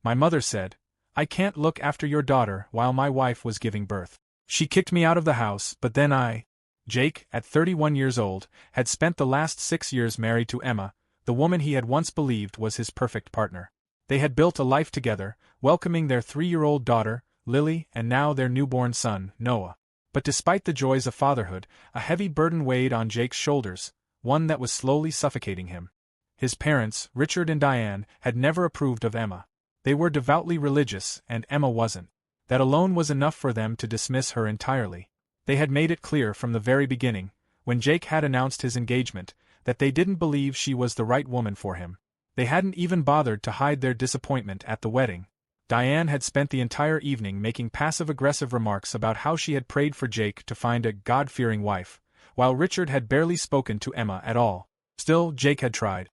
My mother said, "I can't look after your daughter while my wife was giving birth. She kicked me out of the house, but then Jake, at 31 years old, had spent the last 6 years married to Emma, the woman he had once believed was his perfect partner. They had built a life together, welcoming their 3-year-old daughter, Lily, and now their newborn son, Noah. But despite the joys of fatherhood, a heavy burden weighed on Jake's shoulders, one that was slowly suffocating him. His parents, Richard and Diane, had never approved of Emma. They were devoutly religious, and Emma wasn't. That alone was enough for them to dismiss her entirely. They had made it clear from the very beginning, when Jake had announced his engagement, that they didn't believe she was the right woman for him. They hadn't even bothered to hide their disappointment at the wedding. Diane had spent the entire evening making passive-aggressive remarks about how she had prayed for Jake to find a God-fearing wife, while Richard had barely spoken to Emma at all. Still, Jake had tried.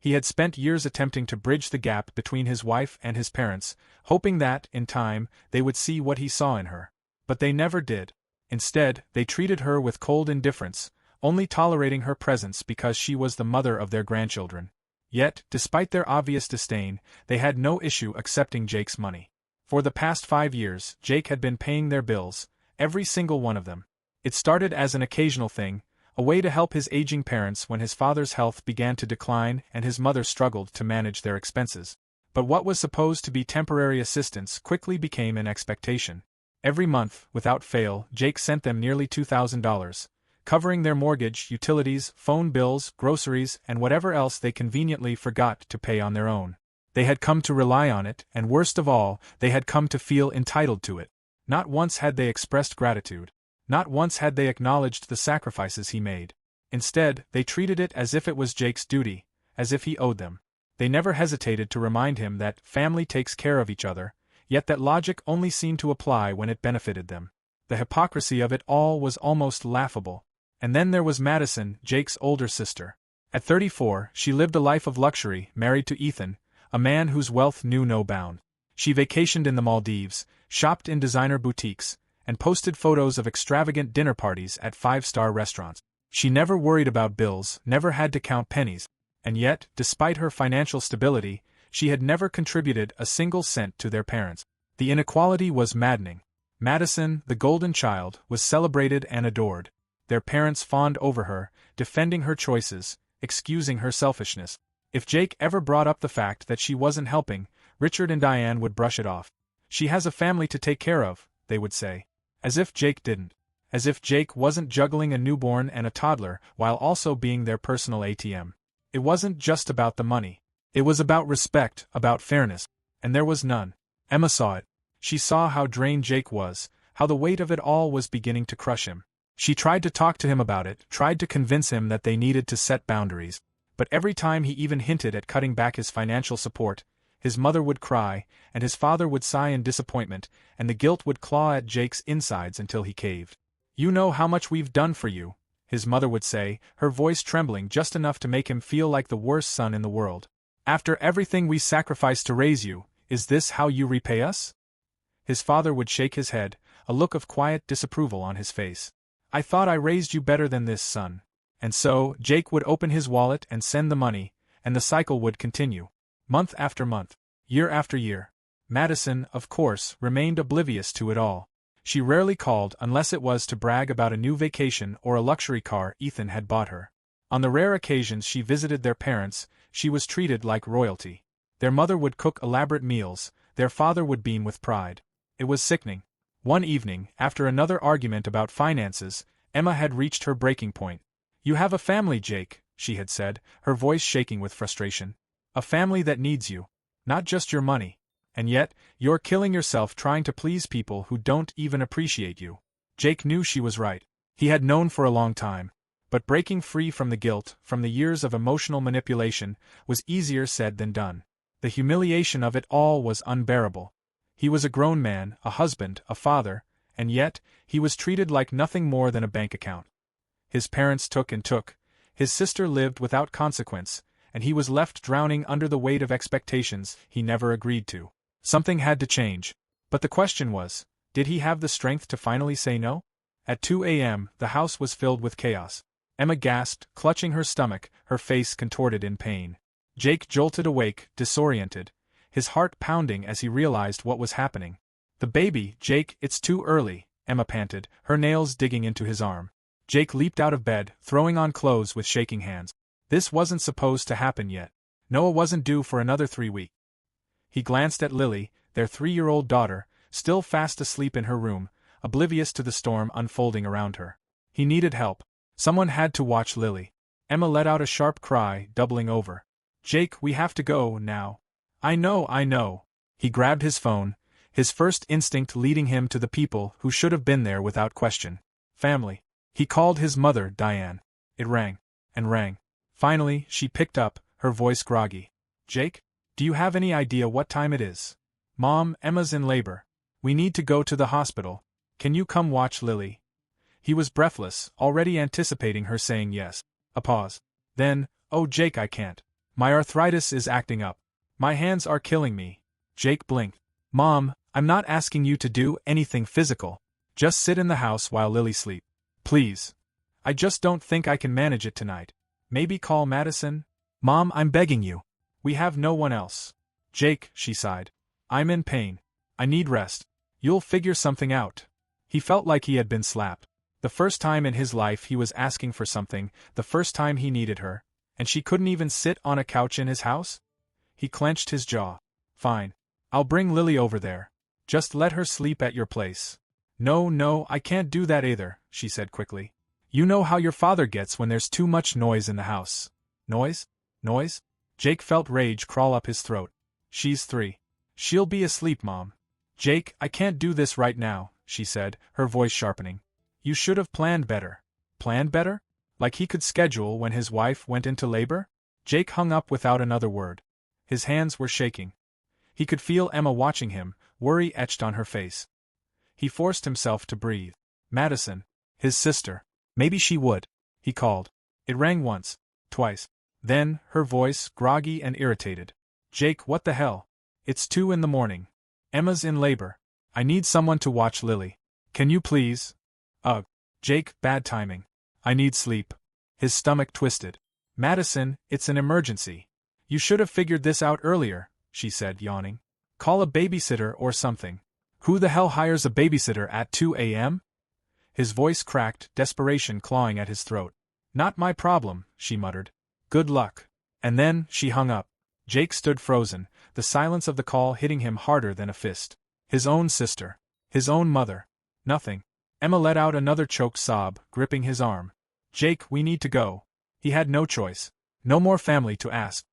He had spent years attempting to bridge the gap between his wife and his parents, hoping that, in time, they would see what he saw in her. But they never did. Instead, they treated her with cold indifference, only tolerating her presence because she was the mother of their grandchildren. Yet, despite their obvious disdain, they had no issue accepting Jake's money. For the past 5 years, Jake had been paying their bills, every single one of them. It started as an occasional thing, a way to help his aging parents when his father's health began to decline and his mother struggled to manage their expenses. But what was supposed to be temporary assistance quickly became an expectation. Every month, without fail, Jake sent them nearly $2,000, covering their mortgage, utilities, phone bills, groceries, and whatever else they conveniently forgot to pay on their own. They had come to rely on it, and worst of all, they had come to feel entitled to it. Not once had they expressed gratitude. Not once had they acknowledged the sacrifices he made. Instead, they treated it as if it was Jake's duty, as if he owed them. They never hesitated to remind him that family takes care of each other, yet that logic only seemed to apply when it benefited them. The hypocrisy of it all was almost laughable. And then there was Madison, Jake's older sister. At 34, she lived a life of luxury, married to Ethan, a man whose wealth knew no bound. She vacationed in the Maldives, shopped in designer boutiques, and posted photos of extravagant dinner parties at 5-star restaurants. She never worried about bills, never had to count pennies, and yet, despite her financial stability, she had never contributed a single cent to their parents. The inequality was maddening. Madison, the golden child, was celebrated and adored. Their parents fawned over her, defending her choices, excusing her selfishness. If Jake ever brought up the fact that she wasn't helping, Richard and Diane would brush it off. "She has a family to take care of," they would say. As if Jake didn't. As if Jake wasn't juggling a newborn and a toddler while also being their personal ATM. It wasn't just about the money. It was about respect, about fairness. And there was none. Emma saw it. She saw how drained Jake was, how the weight of it all was beginning to crush him. She tried to talk to him about it, tried to convince him that they needed to set boundaries. But every time he even hinted at cutting back his financial support, his mother would cry, and his father would sigh in disappointment, and the guilt would claw at Jake's insides until he caved. "You know how much we've done for you," his mother would say, her voice trembling just enough to make him feel like the worst son in the world. "After everything we sacrificed to raise you, is this how you repay us?" His father would shake his head, a look of quiet disapproval on his face. "I thought I raised you better than this, son." And so, Jake would open his wallet and send the money, and the cycle would continue. Month after month, year after year. Madison, of course, remained oblivious to it all. She rarely called unless it was to brag about a new vacation or a luxury car Ethan had bought her. On the rare occasions she visited their parents, she was treated like royalty. Their mother would cook elaborate meals, their father would beam with pride. It was sickening. One evening, after another argument about finances, Emma had reached her breaking point. "You have a family, Jake," she had said, her voice shaking with frustration. "A family that needs you. Not just your money. And yet, you're killing yourself trying to please people who don't even appreciate you." Jake knew she was right. He had known for a long time. But breaking free from the guilt, from the years of emotional manipulation, was easier said than done. The humiliation of it all was unbearable. He was a grown man, a husband, a father, and yet, he was treated like nothing more than a bank account. His parents took and took, his sister lived without consequence, and he was left drowning under the weight of expectations he never agreed to. Something had to change. But the question was, did he have the strength to finally say no? At 2 a.m., the house was filled with chaos. Emma gasped, clutching her stomach, her face contorted in pain. Jake jolted awake, disoriented, his heart pounding as he realized what was happening. The baby, Jake, it's too early, Emma panted, her nails digging into his arm. Jake leaped out of bed, throwing on clothes with shaking hands. This wasn't supposed to happen yet. Noah wasn't due for another 3 weeks. He glanced at Lily, their 3-year-old daughter, still fast asleep in her room, oblivious to the storm unfolding around her. He needed help. Someone had to watch Lily. Emma let out a sharp cry, doubling over. Jake, we have to go now. I know. He grabbed his phone, his first instinct leading him to the people who should have been there without question. Family. He called his mother, Diane. It rang. And rang. Finally, she picked up, her voice groggy. Jake? Do you have any idea what time it is? Mom, Emma's in labor. We need to go to the hospital. Can you come watch Lily? He was breathless, already anticipating her saying yes. A pause. Then, oh Jake, I can't. My arthritis is acting up. My hands are killing me. Jake blinked. Mom, I'm not asking you to do anything physical. Just sit in the house while Lily sleeps. Please. I just don't think I can manage it tonight. Maybe call Madison? Mom, I'm begging you. We have no one else. Jake, she sighed. I'm in pain. I need rest. You'll figure something out. He felt like he had been slapped. The first time in his life he was asking for something, the first time he needed her, and she couldn't even sit on a couch in his house? He clenched his jaw. Fine. I'll bring Lily over there. Just let her sleep at your place. No, I can't do that either, she said quickly. You know how your father gets when there's too much noise in the house. Noise? Noise? Jake felt rage crawl up his throat. She's 3. She'll be asleep, Mom. Jake, I can't do this right now, she said, her voice sharpening. You should have planned better. Planned better? Like he could schedule when his wife went into labor? Jake hung up without another word. His hands were shaking. He could feel Emma watching him, worry etched on her face. He forced himself to breathe. Madison. His sister. Maybe she would. He called. It rang once. Twice. Then, her voice, groggy and irritated. Jake, what the hell? It's 2 in the morning. Emma's in labor. I need someone to watch Lily. Can you please? Ugh. Jake, bad timing. I need sleep. His stomach twisted. Madison, it's an emergency. You should have figured this out earlier, she said, yawning. Call a babysitter or something. Who the hell hires a babysitter at 2 a.m.? His voice cracked, desperation clawing at his throat. Not my problem, she muttered. Good luck. And then, she hung up. Jake stood frozen, the silence of the call hitting him harder than a fist. His own sister. His own mother. Nothing. Emma let out another choked sob, gripping his arm. Jake, we need to go. He had no choice. No more family to ask.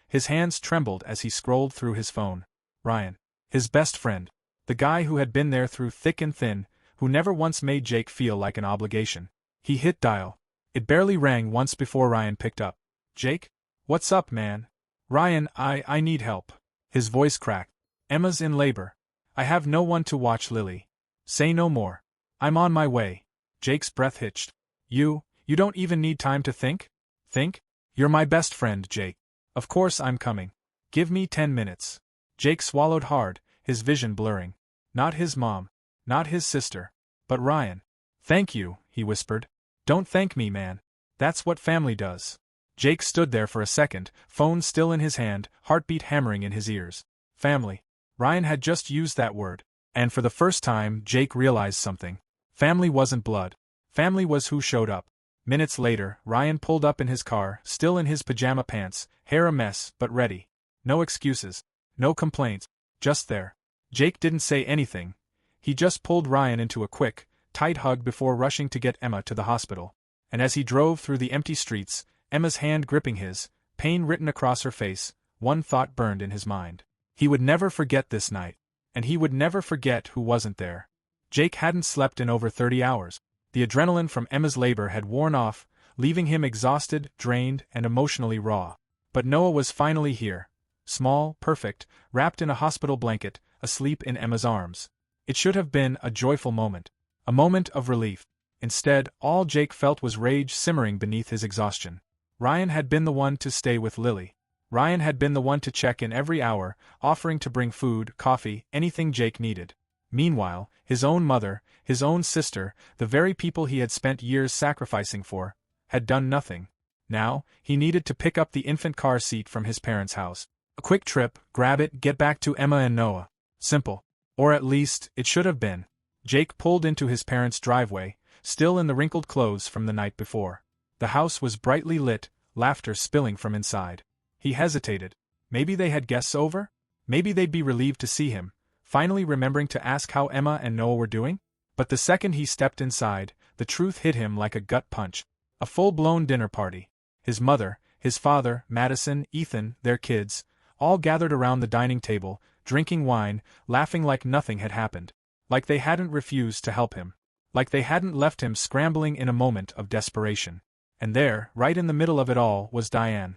His hands trembled as he scrolled through his phone. Ryan. His best friend. The guy who had been there through thick and thin, who never once made Jake feel like an obligation. He hit dial. It barely rang once before Ryan picked up. Jake? What's up, man? Ryan, I need help. His voice cracked. Emma's in labor. I have no one to watch Lily. Say no more. I'm on my way. Jake's breath hitched. You don't even need time to think? Think? You're my best friend, Jake. Of course I'm coming. Give me 10 minutes. Jake swallowed hard, his vision blurring. Not his mom. Not his sister. But Ryan. Thank you, he whispered. Don't thank me, man. That's what family does. Jake stood there for a second, phone still in his hand, heartbeat hammering in his ears. Family. Ryan had just used that word. And for the first time, Jake realized something. Family wasn't blood. Family was who showed up. Minutes later, Ryan pulled up in his car, still in his pajama pants, hair a mess, but ready. No excuses. No complaints. Just there. Jake didn't say anything. He just pulled Ryan into a quick, tight hug before rushing to get Emma to the hospital. And as he drove through the empty streets, Emma's hand gripping his, pain written across her face, one thought burned in his mind. He would never forget this night. And he would never forget who wasn't there. Jake hadn't slept in over 30 hours. The adrenaline from Emma's labor had worn off, leaving him exhausted, drained, and emotionally raw. But Noah was finally here. Small, perfect, wrapped in a hospital blanket, asleep in Emma's arms. It should have been a joyful moment. A moment of relief. Instead, all Jake felt was rage simmering beneath his exhaustion. Ryan had been the one to stay with Lily. Ryan had been the one to check in every hour, offering to bring food, coffee, anything Jake needed. Meanwhile, his own mother, his own sister, the very people he had spent years sacrificing for, had done nothing. Now, he needed to pick up the infant car seat from his parents' house. A quick trip, grab it, get back to Emma and Noah. Simple. Or at least, it should have been. Jake pulled into his parents' driveway, still in the wrinkled clothes from the night before. The house was brightly lit, laughter spilling from inside. He hesitated. Maybe they had guests over? Maybe they'd be relieved to see him, finally remembering to ask how Emma and Noah were doing? But the second he stepped inside, the truth hit him like a gut punch. A full-blown dinner party. His mother, his father, Madison, Ethan, their kids, all gathered around the dining table, drinking wine, laughing like nothing had happened. Like they hadn't refused to help him. Like they hadn't left him scrambling in a moment of desperation. And there, right in the middle of it all, was Diane.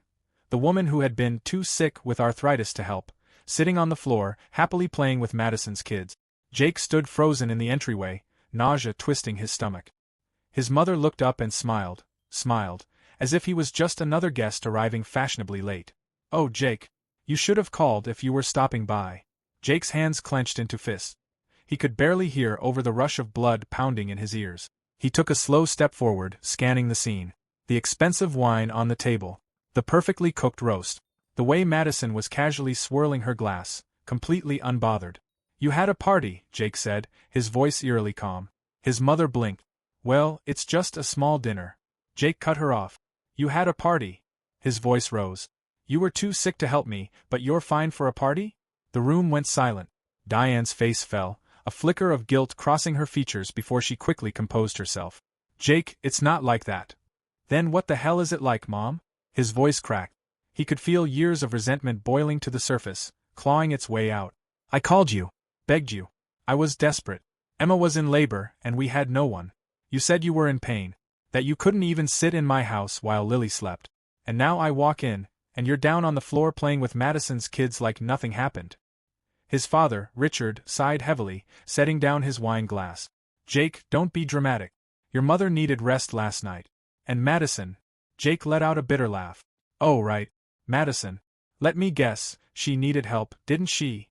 The woman who had been too sick with arthritis to help, sitting on the floor, happily playing with Madison's kids. Jake stood frozen in the entryway, nausea twisting his stomach. His mother looked up and smiled, as if he was just another guest arriving fashionably late. "Oh, Jake. You should have called if you were stopping by." Jake's hands clenched into fists. He could barely hear over the rush of blood pounding in his ears. He took a slow step forward, scanning the scene. The expensive wine on the table. The perfectly cooked roast. The way Madison was casually swirling her glass, completely unbothered. "You had a party," Jake said, his voice eerily calm. His mother blinked. "Well, it's just a small dinner." Jake cut her off. "You had a party." His voice rose. "You were too sick to help me, but you're fine for a party?" The room went silent. Diane's face fell, a flicker of guilt crossing her features before she quickly composed herself. "Jake, it's not like that." "Then what the hell is it like, Mom?" His voice cracked. He could feel years of resentment boiling to the surface, clawing its way out. "I called you. Begged you. I was desperate. Emma was in labor, and we had no one. You said you were in pain. That you couldn't even sit in my house while Lily slept. And now I walk in, and you're down on the floor playing with Madison's kids like nothing happened." His father, Richard, sighed heavily, setting down his wine glass. "Jake, don't be dramatic. Your mother needed rest last night. And Madison..." Jake let out a bitter laugh. "Oh right. Madison. Let me guess, she needed help, didn't she?"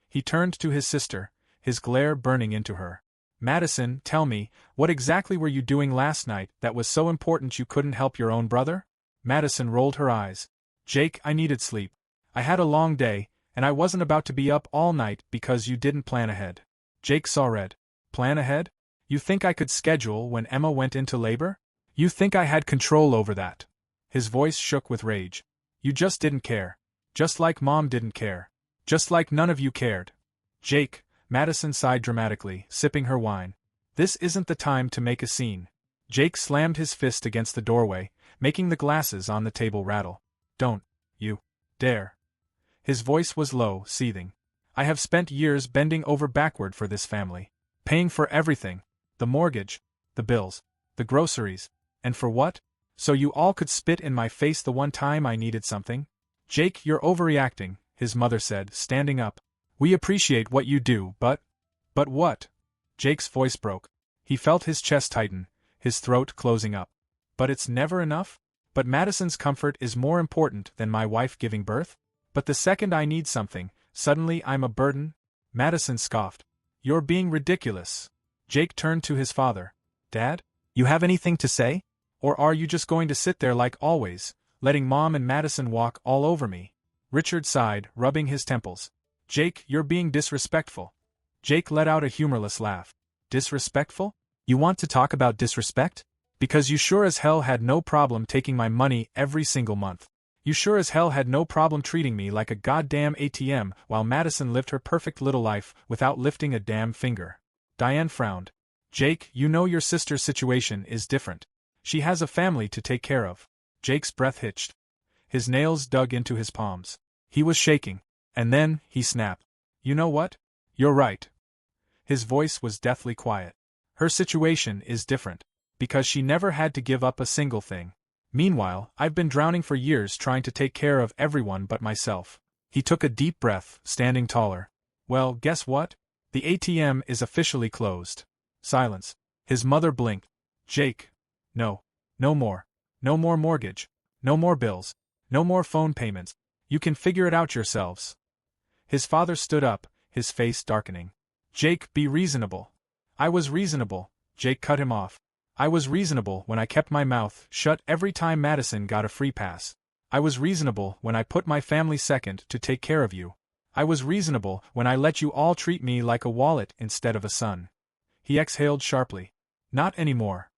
He turned to his sister, his glare burning into her. "Madison, tell me, what exactly were you doing last night that was so important you couldn't help your own brother?" Madison rolled her eyes. "Jake, I needed sleep. I had a long day, and I wasn't about to be up all night because you didn't plan ahead." Jake saw red. "Plan ahead? You think I could schedule when Emma went into labor? You think I had control over that?" His voice shook with rage. "You just didn't care. Just like Mom didn't care. Just like none of you cared." "Jake," Madison sighed dramatically, sipping her wine. "This isn't the time to make a scene." Jake slammed his fist against the doorway, making the glasses on the table rattle. "Don't you dare." His voice was low, seething. "I have spent years bending over backward for this family. Paying for everything. The mortgage. The bills. The groceries. And for what? So you all could spit in my face the one time I needed something?" "Jake, you're overreacting," his mother said, standing up. "We appreciate what you do, but..." "But what?" Jake's voice broke. He felt his chest tighten, his throat closing up. "But it's never enough? But Madison's comfort is more important than my wife giving birth? But the second I need something, suddenly I'm a burden?" Madison scoffed. "You're being ridiculous." Jake turned to his father. "Dad? You have anything to say? Or are you just going to sit there like always, letting Mom and Madison walk all over me?" Richard sighed, rubbing his temples. "Jake, you're being disrespectful." Jake let out a humorless laugh. "Disrespectful? You want to talk about disrespect? Because you sure as hell had no problem taking my money every single month. You sure as hell had no problem treating me like a goddamn ATM while Madison lived her perfect little life without lifting a damn finger." Diane frowned. "Jake, you know your sister's situation is different. She has a family to take care of." Jake's breath hitched. His nails dug into his palms. He was shaking. And then, he snapped. "You know what? You're right." His voice was deathly quiet. "Her situation is different. Because she never had to give up a single thing. Meanwhile, I've been drowning for years trying to take care of everyone but myself." He took a deep breath, standing taller. "Well, guess what? The ATM is officially closed." Silence. His mother blinked. "Jake. No. No more. No more mortgage. No more bills. No more phone payments. You can figure it out yourselves." His father stood up, his face darkening. "Jake, be reasonable." "I was reasonable," Jake cut him off. "I was reasonable when I kept my mouth shut every time Madison got a free pass. I was reasonable when I put my family second to take care of you. I was reasonable when I let you all treat me like a wallet instead of a son. He exhaled sharply. Not anymore.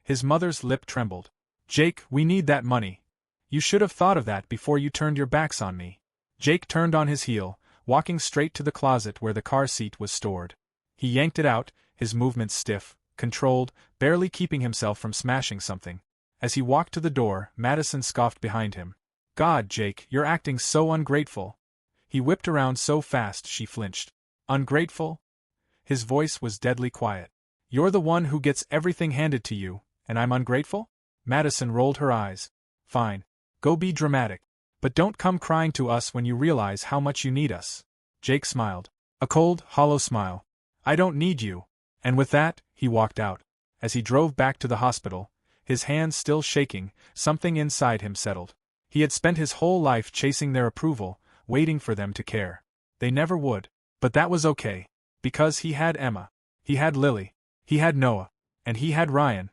His mother's lip trembled. Jake, we need that money. You should have thought of that before you turned your backs on me. Jake turned on his heel, walking straight to the closet where the car seat was stored. He yanked it out, his movements stiff, controlled, barely keeping himself from smashing something. As he walked to the door, Madison scoffed behind him. God, Jake, you're acting so ungrateful. He whipped around so fast she flinched. Ungrateful? His voice was deadly quiet. You're the one who gets everything handed to you, and I'm ungrateful? Madison rolled her eyes. Fine. Go be dramatic. But don't come crying to us when you realize how much you need us. Jake smiled. A cold, hollow smile. I don't need you. And with that, he walked out. As he drove back to the hospital, his hands still shaking, something inside him settled. He had spent his whole life chasing their approval, waiting for them to care. They never would. But that was okay. Because he had Emma. He had Lily. He had Noah. And he had Ryan.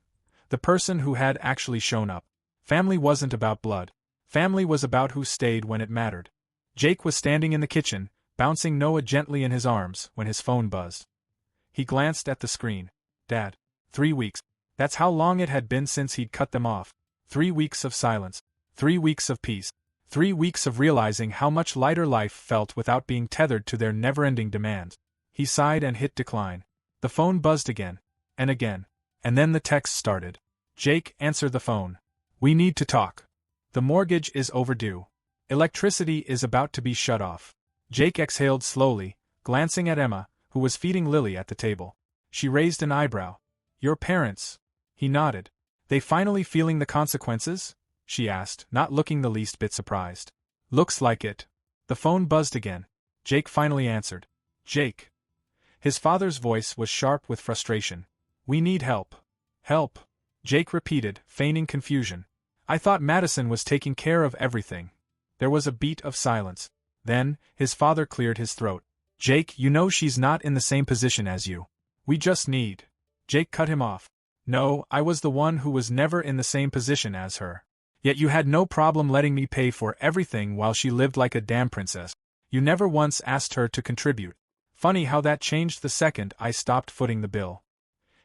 The person who had actually shown up. Family wasn't about blood. Family was about who stayed when it mattered. Jake was standing in the kitchen, bouncing Noah gently in his arms, when his phone buzzed. He glanced at the screen. Dad. 3 weeks. That's how long it had been since he'd cut them off. 3 weeks of silence. 3 weeks of peace. 3 weeks of realizing how much lighter life felt without being tethered to their never-ending demands. He sighed and hit decline. The phone buzzed again. And again. And then the text started. Jake, answer the phone. We need to talk. The mortgage is overdue. Electricity is about to be shut off. Jake exhaled slowly, glancing at Emma, who was feeding Lily at the table. She raised an eyebrow. Your parents? He nodded. They finally feeling the consequences? She asked, not looking the least bit surprised. Looks like it. The phone buzzed again. Jake finally answered. Jake. His father's voice was sharp with frustration. We need help. Help. Jake repeated, feigning confusion. I thought Madison was taking care of everything. There was a beat of silence. Then, his father cleared his throat. Jake, you know she's not in the same position as you. We just need. Jake cut him off. No, I was the one who was never in the same position as her. Yet you had no problem letting me pay for everything while she lived like a damn princess. You never once asked her to contribute. Funny how that changed the second I stopped footing the bill.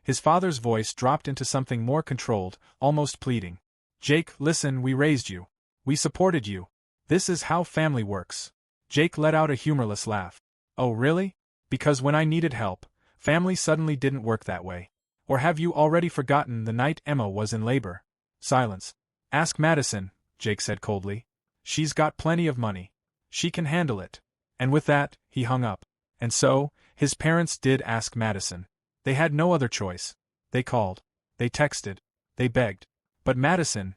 His father's voice dropped into something more controlled, almost pleading. Jake, listen, we raised you. We supported you. This is how family works. Jake let out a humorless laugh. Oh really? Because when I needed help, family suddenly didn't work that way. Or have you already forgotten the night Emma was in labor? Silence. Ask Madison, Jake said coldly. She's got plenty of money. She can handle it. And with that, he hung up. And so, his parents did ask Madison. They had no other choice. They called. They texted. They begged. But Madison,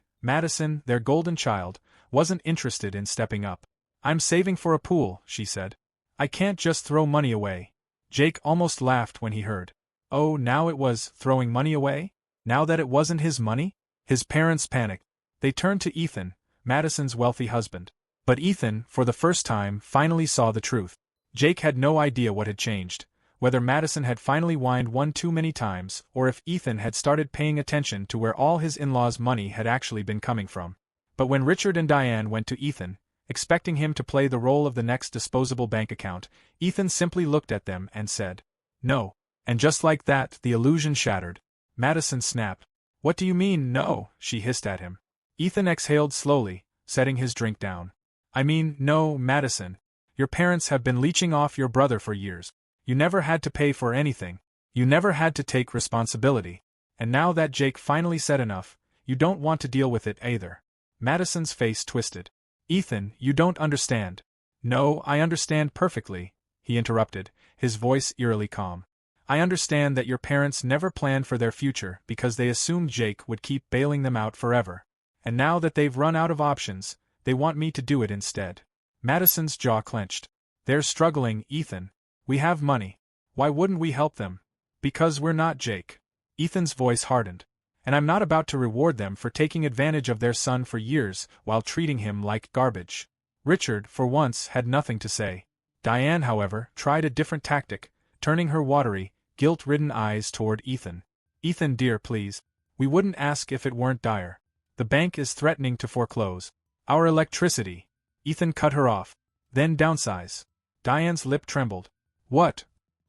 their golden child, wasn't interested in stepping up. I'm saving for a pool, she said. I can't just throw money away. Jake almost laughed when he heard. Oh, now it was throwing money away? Now that it wasn't his money? His parents panicked. They turned to Ethan, Madison's wealthy husband. But Ethan, for the first time, finally saw the truth. Jake had no idea what had changed, whether Madison had finally whined one too many times, or if Ethan had started paying attention to where all his in-laws' money had actually been coming from. But when Richard and Diane went to Ethan, expecting him to play the role of the next disposable bank account, Ethan simply looked at them and said, No. And just like that, the illusion shattered. Madison snapped. What do you mean, no? She hissed at him. Ethan exhaled slowly, setting his drink down. I mean, no, Madison. Your parents have been leeching off your brother for years. You never had to pay for anything. You never had to take responsibility. And now that Jake finally said enough, you don't want to deal with it either. Madison's face twisted. Ethan, you don't understand. No, I understand perfectly, he interrupted, his voice eerily calm. I understand that your parents never planned for their future because they assumed Jake would keep bailing them out forever. And now that they've run out of options, they want me to do it instead. Madison's jaw clenched. They're struggling, Ethan. We have money. Why wouldn't we help them? Because we're not Jake. Ethan's voice hardened. And I'm not about to reward them for taking advantage of their son for years while treating him like garbage. Richard, for once, had nothing to say. Diane, however, tried a different tactic, turning her watery, guilt-ridden eyes toward Ethan. Ethan dear, please. We wouldn't ask if it weren't dire. The bank is threatening to foreclose. Our electricity. Ethan cut her off. Then downsize. Diane's lip trembled. What?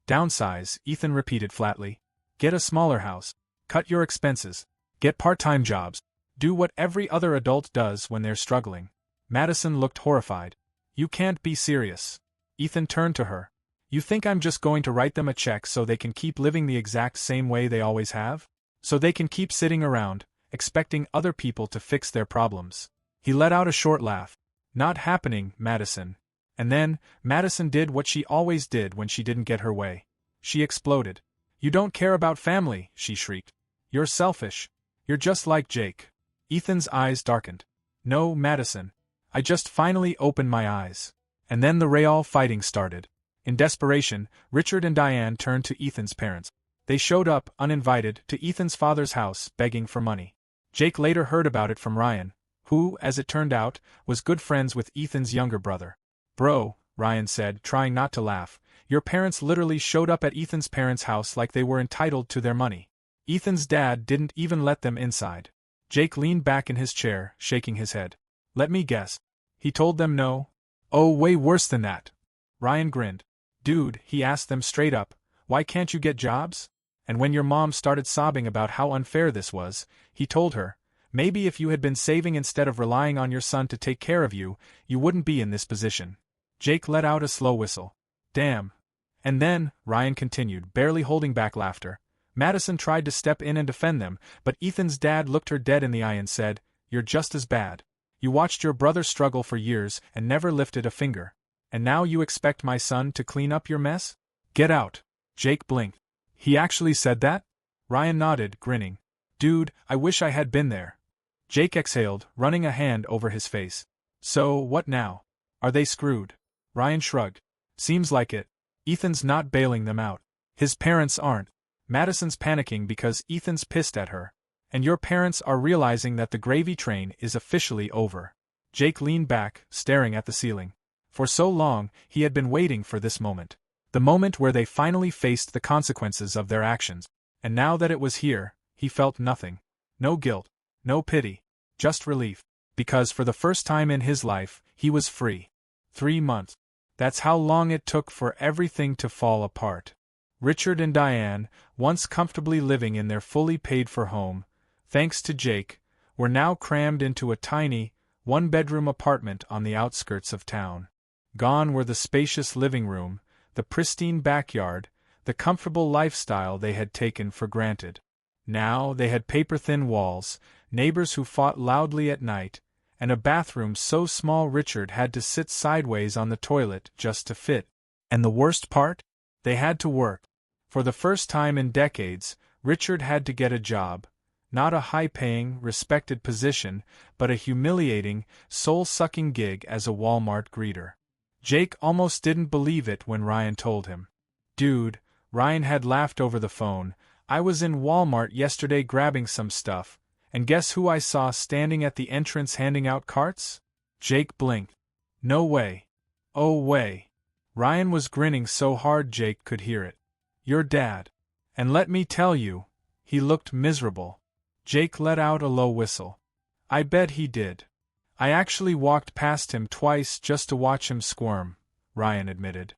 Downsize, Ethan repeated flatly. Get a smaller house. Cut your expenses. Get part-time jobs. Do what every other adult does when they're struggling. Madison looked horrified. You can't be serious. Ethan turned to her. You think I'm just going to write them a check so they can keep living the exact same way they always have? So they can keep sitting around, expecting other people to fix their problems. He let out a short laugh. Not happening, Madison. And then, Madison did what she always did when she didn't get her way. She exploded. You don't care about family, she shrieked. You're selfish. You're just like Jake. Ethan's eyes darkened. No, Madison. I just finally opened my eyes. And then the real fighting started. In desperation, Richard and Diane turned to Ethan's parents. They showed up, uninvited, to Ethan's father's house, begging for money. Jake later heard about it from Ryan, who, as it turned out, was good friends with Ethan's younger brother. Bro, Ryan said, trying not to laugh, your parents literally showed up at Ethan's parents' house like they were entitled to their money. Ethan's dad didn't even let them inside. Jake leaned back in his chair, shaking his head. Let me guess. He told them no? Oh, way worse than that. Ryan grinned. Dude, he asked them straight up, why can't you get jobs? And when your mom started sobbing about how unfair this was, he told her, maybe if you had been saving instead of relying on your son to take care of you, you wouldn't be in this position. Jake let out a slow whistle. Damn. And then, Ryan continued, barely holding back laughter, Madison tried to step in and defend them, but Ethan's dad looked her dead in the eye and said, You're just as bad. You watched your brother struggle for years and never lifted a finger. And now you expect my son to clean up your mess? Get out. Jake blinked. He actually said that? Ryan nodded, grinning. Dude, I wish I had been there. Jake exhaled, running a hand over his face. So, what now? Are they screwed? Ryan shrugged. Seems like it. Ethan's not bailing them out. His parents aren't. Madison's panicking because Ethan's pissed at her. And your parents are realizing that the gravy train is officially over. Jake leaned back, staring at the ceiling. For so long, he had been waiting for this moment. The moment where they finally faced the consequences of their actions. And now that it was here, he felt nothing. No guilt. No pity. Just relief. Because for the first time in his life, he was free. 3 months. That's how long it took for everything to fall apart. Richard and Diane, once comfortably living in their fully paid-for home, thanks to Jake, were now crammed into a tiny, one-bedroom apartment on the outskirts of town. Gone were the spacious living room, the pristine backyard, the comfortable lifestyle they had taken for granted. Now they had paper-thin walls, neighbors who fought loudly at night, and a bathroom so small Richard had to sit sideways on the toilet just to fit. And the worst part? They had to work. For the first time in decades, Richard had to get a job. Not a high-paying, respected position, but a humiliating, soul-sucking gig as a Walmart greeter. Jake almost didn't believe it when Ryan told him. Dude, Ryan had laughed over the phone, I was in Walmart yesterday grabbing some stuff, and guess who I saw standing at the entrance handing out carts? Jake blinked. No way. Oh way. Ryan was grinning so hard Jake could hear it. Your dad. And let me tell you, he looked miserable. Jake let out a low whistle. I bet he did. I actually walked past him twice just to watch him squirm, Ryan admitted.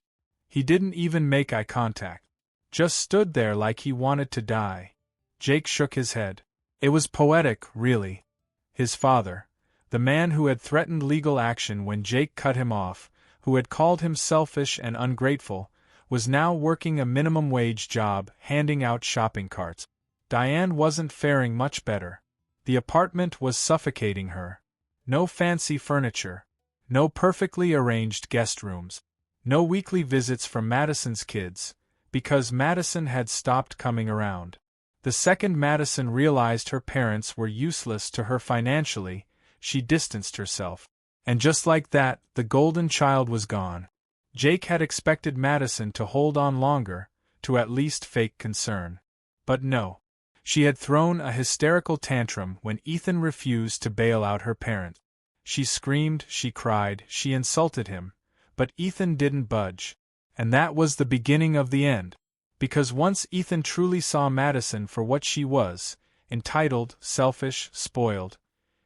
He didn't even make eye contact. Just stood there like he wanted to die. Jake shook his head. It was poetic, really. His father, the man who had threatened legal action when Jake cut him off, who had called him selfish and ungrateful, was now working a minimum-wage job handing out shopping carts. Diane wasn't faring much better. The apartment was suffocating her. No fancy furniture. No perfectly arranged guest rooms. No weekly visits from Madison's kids, because Madison had stopped coming around. The second Madison realized her parents were useless to her financially, she distanced herself. And just like that, the golden child was gone. Jake had expected Madison to hold on longer, to at least fake concern. But no. She had thrown a hysterical tantrum when Ethan refused to bail out her parents. She screamed, she cried, she insulted him, but Ethan didn't budge. And that was the beginning of the end. Because once Ethan truly saw Madison for what she was, entitled, selfish, spoiled,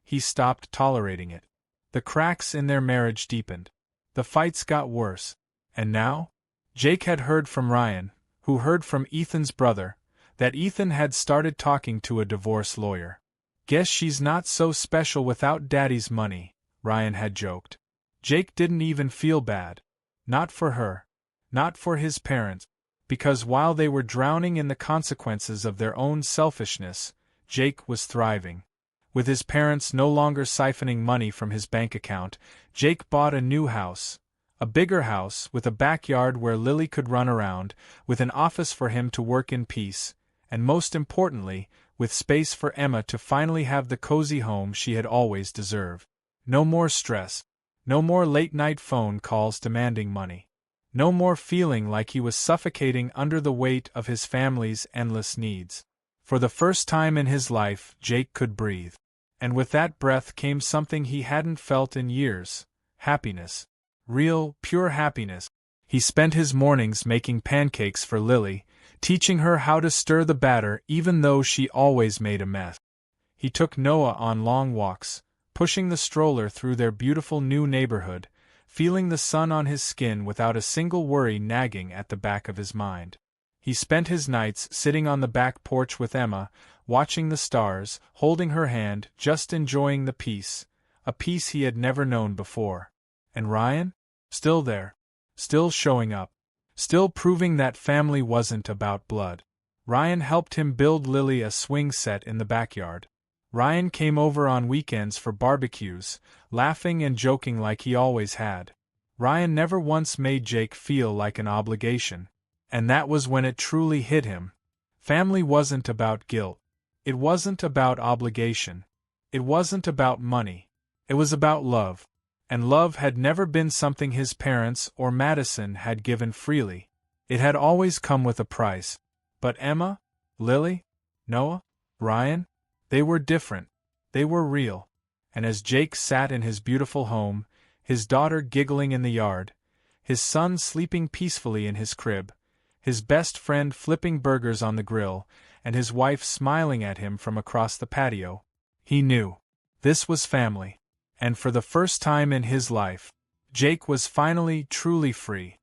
he stopped tolerating it. The cracks in their marriage deepened. The fights got worse. And now? Jake had heard from Ryan, who heard from Ethan's brother, that Ethan had started talking to a divorce lawyer. Guess she's not so special without Daddy's money, Ryan had joked. Jake didn't even feel bad. Not for her. Not for his parents. Because while they were drowning in the consequences of their own selfishness, Jake was thriving. With his parents no longer siphoning money from his bank account, Jake bought a new house. A bigger house, with a backyard where Lily could run around, with an office for him to work in peace, and most importantly, with space for Emma to finally have the cozy home she had always deserved. No more stress. No more late-night phone calls demanding money. No more feeling like he was suffocating under the weight of his family's endless needs. For the first time in his life, Jake could breathe. And with that breath came something he hadn't felt in years: happiness. Real, pure happiness. He spent his mornings making pancakes for Lily, teaching her how to stir the batter even though she always made a mess. He took Noah on long walks, pushing the stroller through their beautiful new neighborhood, feeling the sun on his skin without a single worry nagging at the back of his mind. He spent his nights sitting on the back porch with Emma, watching the stars, holding her hand, just enjoying the peace, a peace he had never known before. And Ryan? Still there. Still showing up. Still proving that family wasn't about blood. Ryan helped him build Lily a swing set in the backyard. Ryan came over on weekends for barbecues, laughing and joking like he always had. Ryan never once made Jake feel like an obligation. And that was when it truly hit him. Family wasn't about guilt. It wasn't about obligation. It wasn't about money. It was about love. And love had never been something his parents or Madison had given freely. It had always come with a price. But Emma, Lily, Noah, Ryan, they were different. They were real. And as Jake sat in his beautiful home, his daughter giggling in the yard, his son sleeping peacefully in his crib, his best friend flipping burgers on the grill, and his wife smiling at him from across the patio, he knew. This was family. And for the first time in his life, Jake was finally truly free.